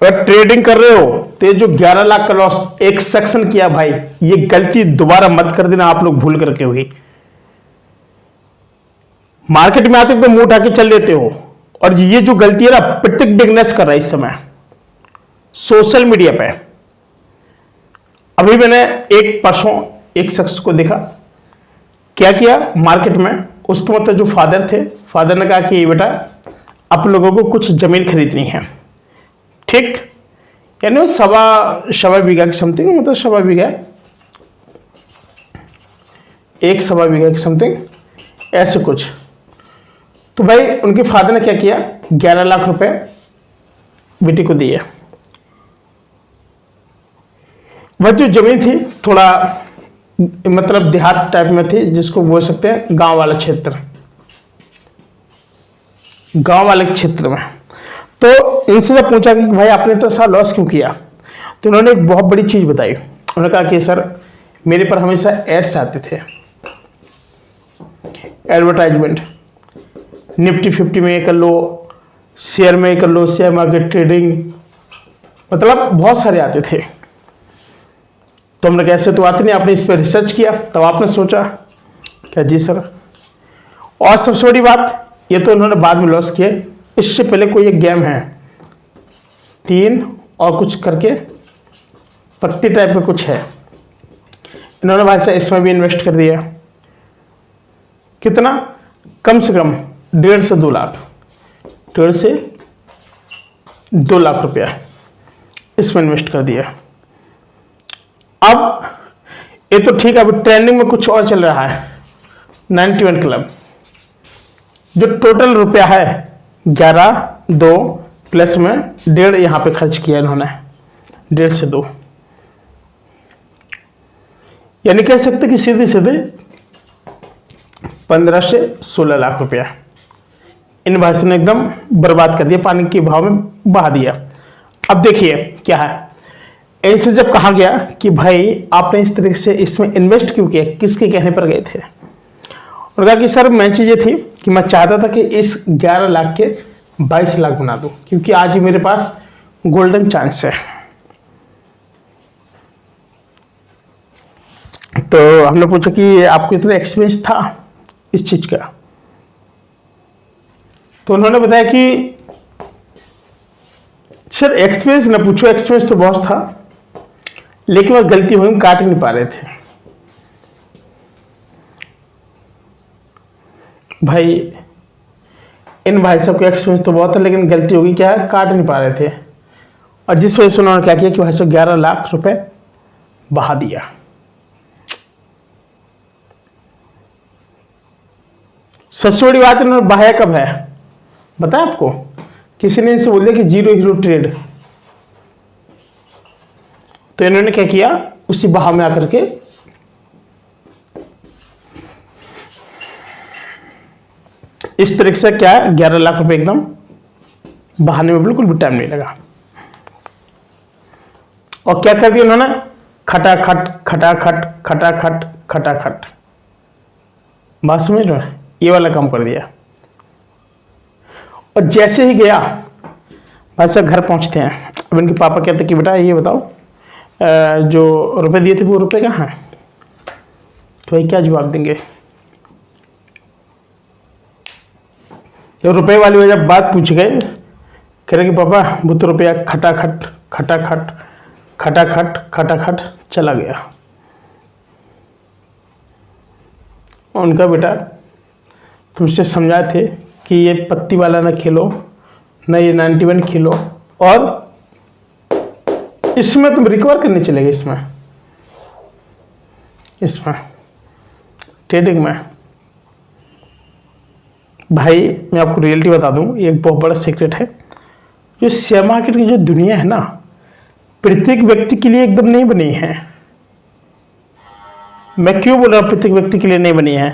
अगर ट्रेडिंग कर रहे हो तो ये जो 11 लाख का लॉस एक सेक्शन किया भाई, ये गलती दोबारा मत कर देना आप लोग भूल करके हुई। मार्केट में आते तो मुंह उठा के चल देते हो, और ये जो गलती है ना प्रत्येक बिजनेस कर रहा है इस समय सोशल मीडिया पे। अभी मैंने एक परसों एक शख्स को देखा, क्या किया मार्केट में, उसके मतलब जो फादर थे, फादर ने कहा कि बेटा आप लोगों को कुछ जमीन खरीदनी है, ठीक, यानी सवा बीघा की समथिंग, मतलब सवा बीघा, एक सवा बीघा की समथिंग ऐसे कुछ। तो भाई उनके फादर ने क्या किया, 11 लाख रुपए बेटी को दिए। वह जो जमीन थी थोड़ा मतलब देहात टाइप में थी, जिसको बोल सकते हैं गांव वाला क्षेत्र, गांव वाले क्षेत्र में। तो इनसे जब पूछा कि भाई आपने तो सारा लॉस क्यों किया, तो उन्होंने एक बहुत बड़ी चीज बताई। उन्होंने कहा कि सर मेरे पर हमेशा एड्स आते थे, एडवर्टाइजमेंट, निफ्टी 50 में कर लो, शेयर में कर लो, शेयर मार्केट ट्रेडिंग, मतलब बहुत सारे आते थे। तो हमने कैसे तो आते नहीं, आपने इस पर रिसर्च किया, तब आपने सोचा क्या जी सर। और सबसे बड़ी बात, ये तो उन्होंने बाद में लॉस किए, इससे पहले कोई एक गेम है 3 और कुछ करके पत्ती टाइप का कुछ है, इन्होंने भाई साहब इसमें भी इन्वेस्ट कर दिया। कितना, कम से कम 1.5 से 2 लाख, 1.5 से 2 लाख रुपया इसमें इन्वेस्ट कर दिया। अब ये तो ठीक है, अभी ट्रेंडिंग में कुछ और चल रहा है 91 क्लब, जो टोटल रुपया है 11.2 प्लस में 1.5 यहां पे खर्च किया इन्होंने, 1.5 से 2, यानी कह सकते कि सीधे सीधे 15 से 16 लाख रुपया इन भाई ने एकदम बर्बाद कर दिया, पानी के भाव में बहा दिया। अब देखिए क्या है, इनसे जब कहा गया कि भाई आपने इस तरीके से इसमें इन्वेस्ट क्यों किया, किसके कहने पर गए थे, और कहा कि सर मैं चीज़ ये थी कि मैं चाहता था कि इस 11 लाख के 22 लाख बना दूं, क्योंकि आज ही मेरे पास गोल्डन चांस है। तो हमने पूछा कि आपको इतना एक्सपीरियंस था इस चीज का, तो उन्होंने बताया कि सर एक्सपीरियंस ना पूछो, एक्सपीरियंस तो बहुत था, लेकिन वह गलती हुई, हम काट नहीं पा रहे थे। भाई इन भाई साहब का एक्सपीरियंस तो बहुत है, लेकिन गलती होगी क्या है, काट नहीं पा रहे थे, और जिस वजह से उन्होंने क्या किया कि भाई साहब 11 लाख रुपए बहा दिया। सबसे बड़ी बात इन्होंने बहाया कब है बताया आपको, किसी ने इनसे बोल दिया कि 0 हीरो ट्रेड, तो इन्होंने क्या किया, उसी बहाव में आकर के इस तरीके से क्या 11 लाख रुपए एकदम बहाने में बिल्कुल भी टाइम नहीं लगा। और क्या कर दिया उन्होंने, खटाखट खटाखट खटाखट खटाखट, बात समझ रहे हो, ये वाला काम कर दिया। और जैसे ही गया भाई साहब घर पहुंचते हैं, अब इनके पापा कहते कि बेटा ये बताओ जो रुपए दिए थे वो रुपए कहाँ हैं, तो भाई क्या जवाब देंगे। जब रुपए वाली वजह बात पूछ गए, कह रहे कि पापा वो तो रुपया खटाखट खटाखट खटाखट खटाखट चला गया। उनका बेटा तुमसे समझाए थे कि ये पत्ती वाला ना खेलो, ना ये 91 खेलो, और इसमें तुम रिकवर करने चले गए, इसमें ट्रेडिंग में। भाई मैं आपको रियलिटी बता दूं, ये एक बहुत बड़ा सीक्रेट है, जो शेयर मार्केट की जो दुनिया है ना, प्रत्येक व्यक्ति के लिए एकदम नहीं बनी है। मैं क्यों बोल रहा हूं प्रत्येक व्यक्ति के लिए नहीं बनी है,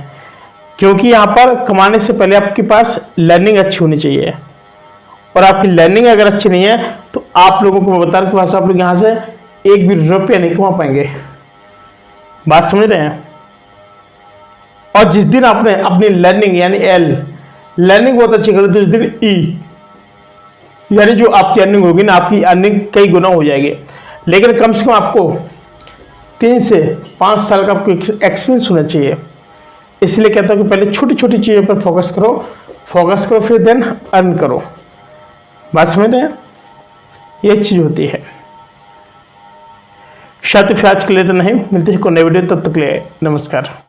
क्योंकि यहां पर कमाने से पहले आपके पास लर्निंग अच्छी होनी चाहिए, और आपकी लर्निंग अगर अच्छी नहीं है तो आप लोगों को मैं बता रहा हूं कि आप लोग यहां से एक भी रुपया नहीं कमा पाएंगे। बात समझ रहे हैं। और जिस दिन आपने अपनी लर्निंग यानी लर्निंग बहुत अच्छी कर दी, उस दिन यानी जो आपकी अर्निंग होगी ना, आपकी अर्निंग कई गुना हो जाएगी। लेकिन कम से कम आपको 3 से 5 साल का आपको एक्सपीरियंस होना चाहिए। इसलिए कहता हूँ कि पहले छोटी छोटी चीज़ों पर फोकस करो फिर देन अर्न करो। बात समझ रहे हैं? ये चीज़ होती है। शायद फिर आज के लिए तो नहीं, मिलते हैं कोई नए वीडियो, तब तक के लिए नमस्कार।